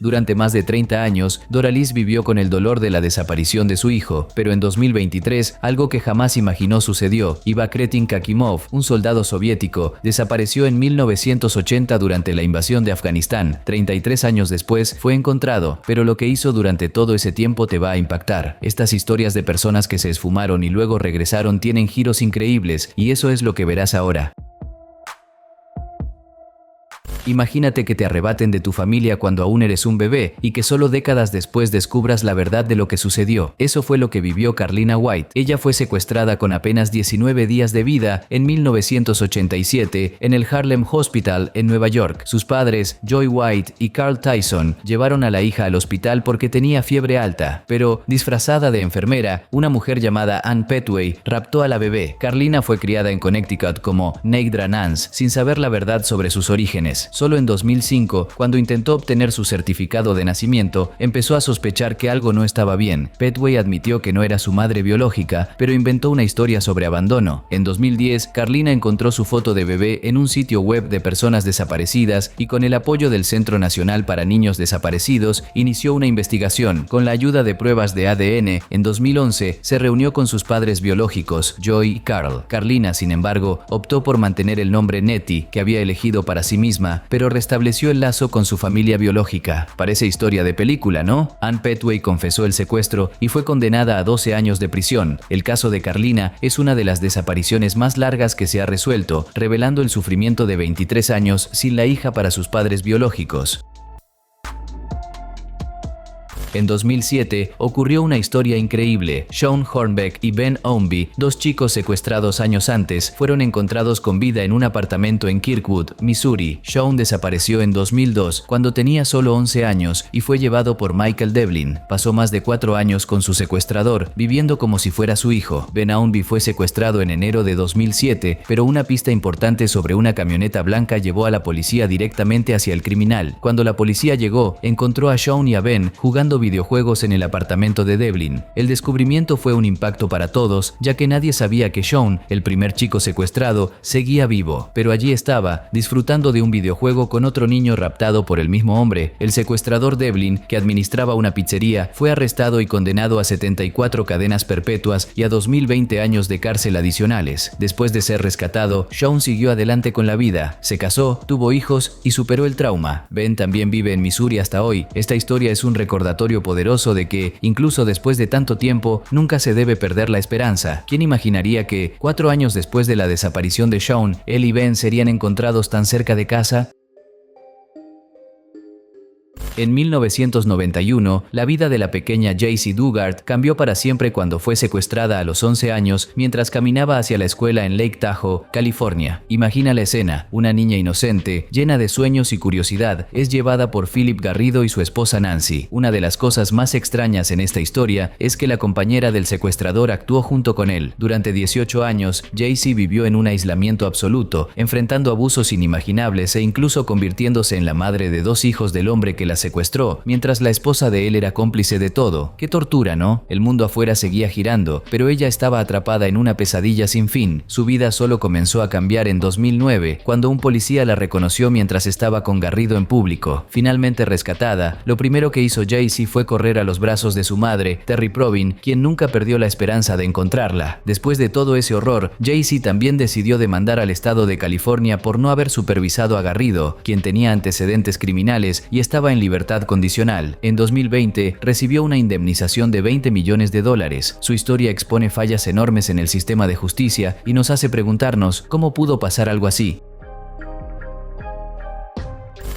Durante más de 30 años, Doralice vivió con el dolor de la desaparición de su hijo, pero en 2023, algo que jamás imaginó sucedió. Iva Kretin Kakimov, un soldado soviético, desapareció en 1980 durante la invasión de Afganistán. 33 años después, fue encontrado, pero lo que hizo durante todo ese tiempo te va a impactar. Estas historias de personas que se esfumaron y luego regresaron tienen giros increíbles, y eso es lo que verás ahora. Imagínate que te arrebaten de tu familia cuando aún eres un bebé y que solo décadas después descubras la verdad de lo que sucedió. Eso fue lo que vivió Carlina White. Ella fue secuestrada con apenas 19 días de vida en 1987 en el Harlem Hospital en Nueva York. Sus padres, Joy White y Carl Tyson, llevaron a la hija al hospital porque tenía fiebre alta, pero disfrazada de enfermera, una mujer llamada Ann Petway raptó a la bebé. Carlina fue criada en Connecticut como Neidra Nance, sin saber la verdad sobre sus orígenes. Solo en 2005, cuando intentó obtener su certificado de nacimiento, empezó a sospechar que algo no estaba bien. Petway admitió que no era su madre biológica, pero inventó una historia sobre abandono. En 2010, Carlina encontró su foto de bebé en un sitio web de personas desaparecidas y con el apoyo del Centro Nacional para Niños Desaparecidos, inició una investigación. Con la ayuda de pruebas de ADN, en 2011, se reunió con sus padres biológicos, Joy y Carl. Carlina, sin embargo, optó por mantener el nombre Nettie, que había elegido para sí misma, pero restableció el lazo con su familia biológica. Parece historia de película, ¿no? Ann Petway confesó el secuestro y fue condenada a 12 años de prisión. El caso de Carlina es una de las desapariciones más largas que se ha resuelto, revelando el sufrimiento de 23 años sin la hija para sus padres biológicos. En 2007 ocurrió una historia increíble. Shaun Hornbeck y Ben Ownby, dos chicos secuestrados años antes, fueron encontrados con vida en un apartamento en Kirkwood, Missouri. Shaun desapareció en 2002 cuando tenía solo 11 años y fue llevado por Michael Devlin. Pasó más de 4 años con su secuestrador, viviendo como si fuera su hijo. Ben Ownby fue secuestrado en enero de 2007, pero una pista importante sobre una camioneta blanca llevó a la policía directamente hacia el criminal. Cuando la policía llegó, encontró a Shaun y a Ben jugando videojuegos en el apartamento de Devlin. El descubrimiento fue un impacto para todos, ya que nadie sabía que Shaun, el primer chico secuestrado, seguía vivo, pero allí estaba, disfrutando de un videojuego con otro niño raptado por el mismo hombre. El secuestrador Devlin, que administraba una pizzería, fue arrestado y condenado a 74 cadenas perpetuas y a 2020 años de cárcel adicionales. Después de ser rescatado, Shaun siguió adelante con la vida, se casó, tuvo hijos y superó el trauma. Ben también vive en Missouri hasta hoy. Esta historia es un recordatorio poderoso de que, incluso después de tanto tiempo, nunca se debe perder la esperanza. ¿Quién imaginaría que, 4 años después de la desaparición de Shaun, él y Ben serían encontrados tan cerca de casa? En 1991, la vida de la pequeña Jaycee Dugard cambió para siempre cuando fue secuestrada a los 11 años mientras caminaba hacia la escuela en Lake Tahoe, California. Imagina la escena: una niña inocente, llena de sueños y curiosidad, es llevada por Philip Garrido y su esposa Nancy. Una de las cosas más extrañas en esta historia es que la compañera del secuestrador actuó junto con él. Durante 18 años, Jaycee vivió en un aislamiento absoluto, enfrentando abusos inimaginables e incluso convirtiéndose en la madre de 2 hijos del hombre que la secuestró, mientras la esposa de él era cómplice de todo. Qué tortura, ¿no? El mundo afuera seguía girando, pero ella estaba atrapada en una pesadilla sin fin. Su vida solo comenzó a cambiar en 2009, cuando un policía la reconoció mientras estaba con Garrido en público. Finalmente rescatada, lo primero que hizo Jaycee fue correr a los brazos de su madre, Terry Provin, quien nunca perdió la esperanza de encontrarla. Después de todo ese horror, Jaycee también decidió demandar al estado de California por no haber supervisado a Garrido, quien tenía antecedentes criminales y estaba en libertad condicional. En 2020 recibió una indemnización de $20 millones. Su historia expone fallas enormes en el sistema de justicia y nos hace preguntarnos cómo pudo pasar algo así.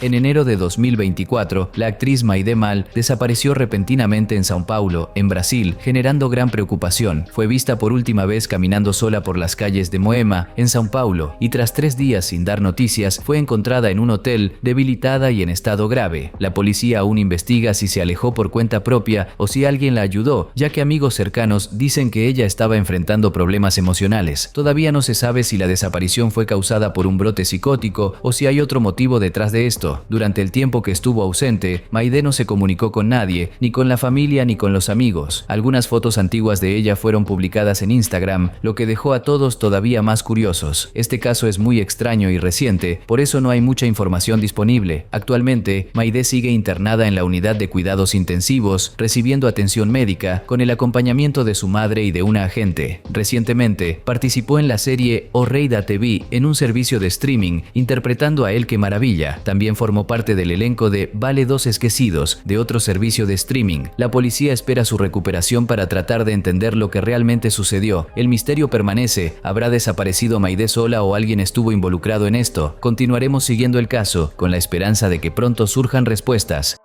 En enero de 2024, la actriz Maide Mal desapareció repentinamente en São Paulo, en Brasil, generando gran preocupación. Fue vista por última vez caminando sola por las calles de Moema, en São Paulo, y tras 3 días sin dar noticias, fue encontrada en un hotel, debilitada y en estado grave. La policía aún investiga si se alejó por cuenta propia o si alguien la ayudó, ya que amigos cercanos dicen que ella estaba enfrentando problemas emocionales. Todavía no se sabe si la desaparición fue causada por un brote psicótico o si hay otro motivo detrás de esto. cierto. Durante el tiempo que estuvo ausente, Mayde no se comunicó con nadie, ni con la familia ni con los amigos. Algunas fotos antiguas de ella fueron publicadas en Instagram, lo que dejó a todos todavía más curiosos. Este caso es muy extraño y reciente, por eso no hay mucha información disponible. Actualmente, Mayde sigue internada en la unidad de cuidados intensivos, recibiendo atención médica, con el acompañamiento de su madre y de una agente. Recientemente, participó en la serie O Rei da TV en un servicio de streaming, interpretando a El que Maravilla. También formó parte del elenco de Vale dos Esquecidos, de otro servicio de streaming. La policía espera su recuperación para tratar de entender lo que realmente sucedió. El misterio permanece. ¿Habrá desaparecido Mayde sola o alguien estuvo involucrado en esto? Continuaremos siguiendo el caso, con la esperanza de que pronto surjan respuestas.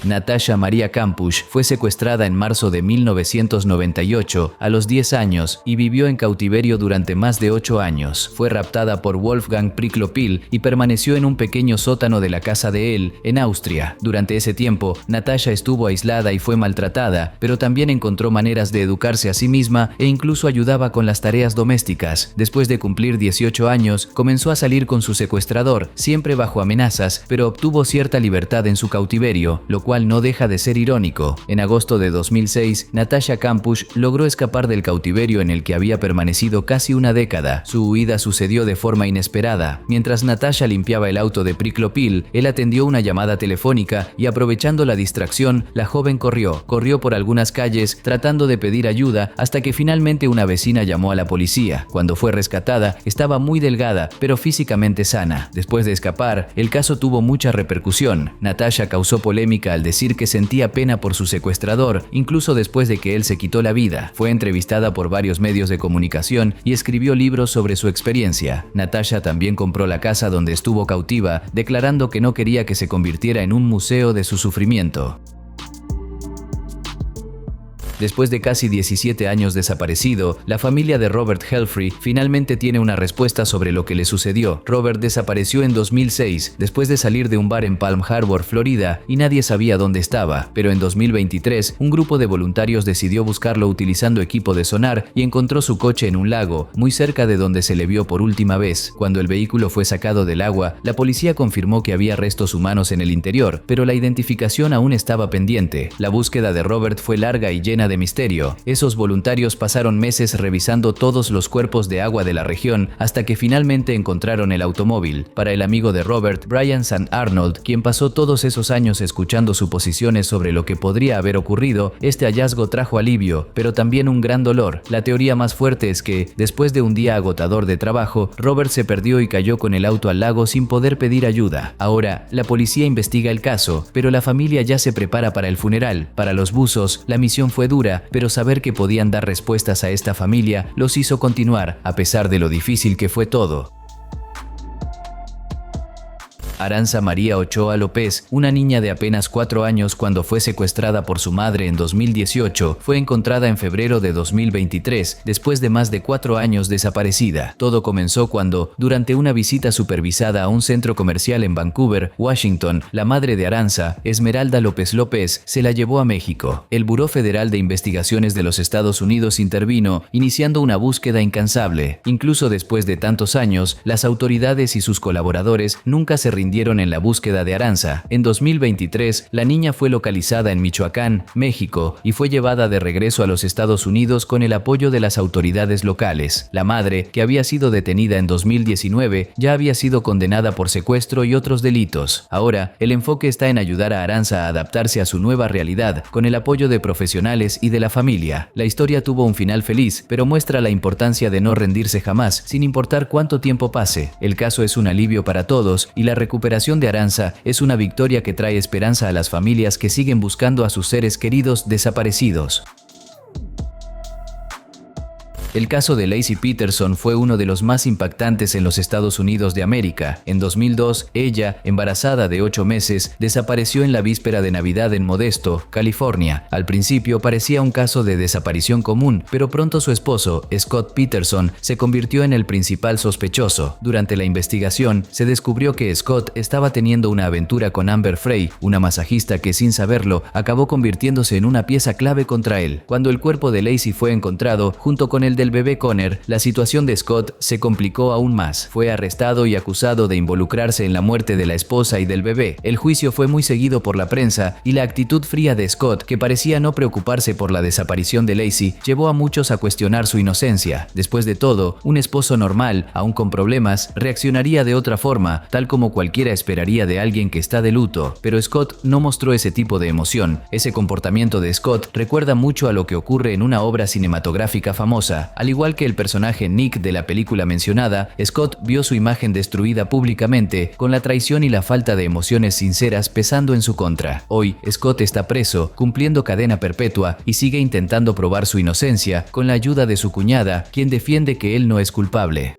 Natasha Maria Kampusch fue secuestrada en marzo de 1998 a los 10 años y vivió en cautiverio durante más de 8 años. Fue raptada por Wolfgang Priklopil y permaneció en un pequeño sótano de la casa de él, en Austria. Durante ese tiempo, Natasha estuvo aislada y fue maltratada, pero también encontró maneras de educarse a sí misma e incluso ayudaba con las tareas domésticas. Después de cumplir 18 años, comenzó a salir con su secuestrador, siempre bajo amenazas, pero obtuvo cierta libertad en su cautiverio, lo cual no deja de ser irónico. En agosto de 2006, Natasha Kampusch logró escapar del cautiverio en el que había permanecido casi una década. Su huida sucedió de forma inesperada. Mientras Natasha limpiaba el auto de Priklopil, él atendió una llamada telefónica y, aprovechando la distracción, la joven corrió por algunas calles tratando de pedir ayuda hasta que finalmente una vecina llamó a la policía. Cuando fue rescatada, estaba muy delgada, pero físicamente sana. Después de escapar, el caso tuvo mucha repercusión. Natasha causó polémica al decir que sentía pena por su secuestrador, incluso después de que él se quitó la vida. Fue entrevistada por varios medios de comunicación y escribió libros sobre su experiencia. Natasha también compró la casa donde estuvo cautiva, declarando que no quería que se convirtiera en un museo de su sufrimiento. Después de casi 17 años desaparecido, la familia de Robert Helfrey finalmente tiene una respuesta sobre lo que le sucedió. Robert desapareció en 2006, después de salir de un bar en Palm Harbor, Florida, y nadie sabía dónde estaba. Pero en 2023, un grupo de voluntarios decidió buscarlo utilizando equipo de sonar y encontró su coche en un lago, muy cerca de donde se le vio por última vez. Cuando el vehículo fue sacado del agua, la policía confirmó que había restos humanos en el interior, pero la identificación aún estaba pendiente. La búsqueda de Robert fue larga y llena de misterio. Esos voluntarios pasaron meses revisando todos los cuerpos de agua de la región hasta que finalmente encontraron el automóvil. Para el amigo de Robert, Brian St. Arnold, quien pasó todos esos años escuchando suposiciones sobre lo que podría haber ocurrido, este hallazgo trajo alivio, pero también un gran dolor. La teoría más fuerte es que, después de un día agotador de trabajo, Robert se perdió y cayó con el auto al lago sin poder pedir ayuda. Ahora, la policía investiga el caso, pero la familia ya se prepara para el funeral. Para los buzos, la misión fue dura, pero saber que podían dar respuestas a esta familia los hizo continuar, a pesar de lo difícil que fue todo. Aranza María Ochoa López, una niña de apenas 4 años cuando fue secuestrada por su madre en 2018, fue encontrada en febrero de 2023, después de más de 4 años desaparecida. Todo comenzó cuando, durante una visita supervisada a un centro comercial en Vancouver, Washington, la madre de Aranza, Esmeralda López López, se la llevó a México. El Buró Federal de Investigaciones de los Estados Unidos intervino, iniciando una búsqueda incansable. Incluso después de tantos años, las autoridades y sus colaboradores nunca se rindieron en la búsqueda de Aranza. En 2023, la niña fue localizada en Michoacán, México, y fue llevada de regreso a los Estados Unidos con el apoyo de las autoridades locales. La madre, que había sido detenida en 2019, ya había sido condenada por secuestro y otros delitos. Ahora, el enfoque está en ayudar a Aranza a adaptarse a su nueva realidad, con el apoyo de profesionales y de la familia. La historia tuvo un final feliz, pero muestra la importancia de no rendirse jamás, sin importar cuánto tiempo pase. El caso es un alivio para todos, y la recuperación de Aranza es una victoria que trae esperanza a las familias que siguen buscando a sus seres queridos desaparecidos. El caso de Laci Peterson fue uno de los más impactantes en los Estados Unidos de América. En 2002, ella, embarazada de 8 meses, desapareció en la víspera de Navidad en Modesto, California. Al principio parecía un caso de desaparición común, pero pronto su esposo, Scott Peterson, se convirtió en el principal sospechoso. Durante la investigación, se descubrió que Scott estaba teniendo una aventura con Amber Frey, una masajista que, sin saberlo, acabó convirtiéndose en una pieza clave contra él. Cuando el cuerpo de Laci fue encontrado, junto con el de del bebé Connor, la situación de Scott se complicó aún más. Fue arrestado y acusado de involucrarse en la muerte de la esposa y del bebé. El juicio fue muy seguido por la prensa y la actitud fría de Scott, que parecía no preocuparse por la desaparición de Lacey, llevó a muchos a cuestionar su inocencia. Después de todo, un esposo normal, aún con problemas, reaccionaría de otra forma, tal como cualquiera esperaría de alguien que está de luto. Pero Scott no mostró ese tipo de emoción. Ese comportamiento de Scott recuerda mucho a lo que ocurre en una obra cinematográfica famosa. Al igual que el personaje Nick de la película mencionada, Scott vio su imagen destruida públicamente, con la traición y la falta de emociones sinceras pesando en su contra. Hoy, Scott está preso, cumpliendo cadena perpetua y sigue intentando probar su inocencia con la ayuda de su cuñada, quien defiende que él no es culpable.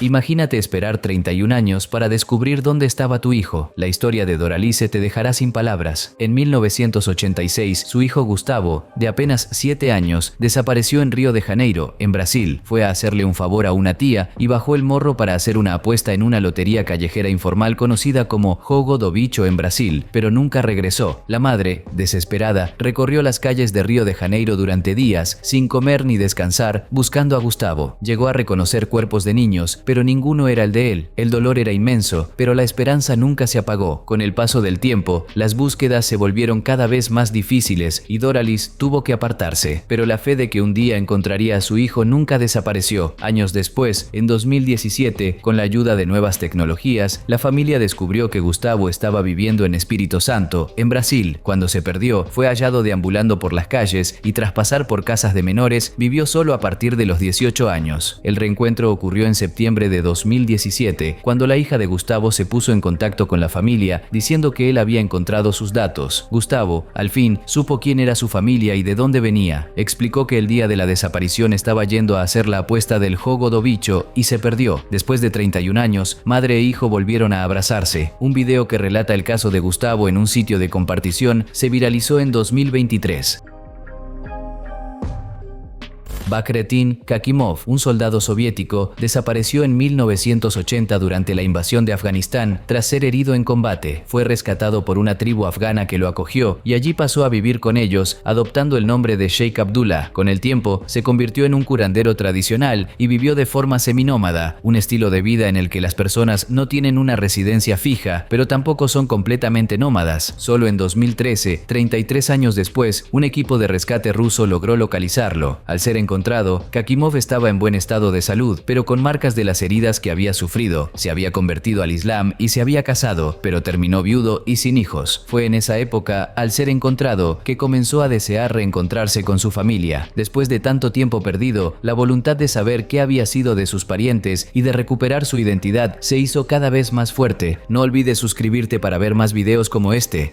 Imagínate esperar 31 años para descubrir dónde estaba tu hijo. La historia de Doralice te dejará sin palabras. En 1986, su hijo Gustavo, de apenas 7 años, desapareció en Río de Janeiro, en Brasil. Fue a hacerle un favor a una tía y bajó el morro para hacer una apuesta en una lotería callejera informal conocida como Jogo do Bicho en Brasil, pero nunca regresó. La madre, desesperada, recorrió las calles de Río de Janeiro durante días, sin comer ni descansar, buscando a Gustavo. Llegó a reconocer cuerpos de niños, pero ninguno era el de él. El dolor era inmenso, pero la esperanza nunca se apagó. Con el paso del tiempo, las búsquedas se volvieron cada vez más difíciles y Doralice tuvo que apartarse. Pero la fe de que un día encontraría a su hijo nunca desapareció. Años después, en 2017, con la ayuda de nuevas tecnologías, la familia descubrió que Gustavo estaba viviendo en Espírito Santo, en Brasil. Cuando se perdió, fue hallado deambulando por las calles y tras pasar por casas de menores, vivió solo a partir de los 18 años. El reencuentro ocurrió en septiembre de 2017, cuando la hija de Gustavo se puso en contacto con la familia diciendo que él había encontrado sus datos. Gustavo, al fin, supo quién era su familia y de dónde venía. Explicó que el día de la desaparición estaba yendo a hacer la apuesta del Jogo do Bicho y se perdió. Después de 31 años, madre e hijo volvieron a abrazarse. Un video que relata el caso de Gustavo en un sitio de compartición se viralizó en 2023. Bakretin Kakimov, un soldado soviético, desapareció en 1980 durante la invasión de Afganistán tras ser herido en combate. Fue rescatado por una tribu afgana que lo acogió y allí pasó a vivir con ellos, adoptando el nombre de Sheikh Abdullah. Con el tiempo, se convirtió en un curandero tradicional y vivió de forma seminómada, un estilo de vida en el que las personas no tienen una residencia fija, pero tampoco son completamente nómadas. Solo en 2013, 33 años después, un equipo de rescate ruso logró localizarlo. Al ser encontrado, Kakimov estaba en buen estado de salud, pero con marcas de las heridas que había sufrido. Se había convertido al Islam y se había casado, pero terminó viudo y sin hijos. Fue en esa época, al ser encontrado, que comenzó a desear reencontrarse con su familia. Después de tanto tiempo perdido, la voluntad de saber qué había sido de sus parientes y de recuperar su identidad se hizo cada vez más fuerte. No olvides suscribirte para ver más videos como este.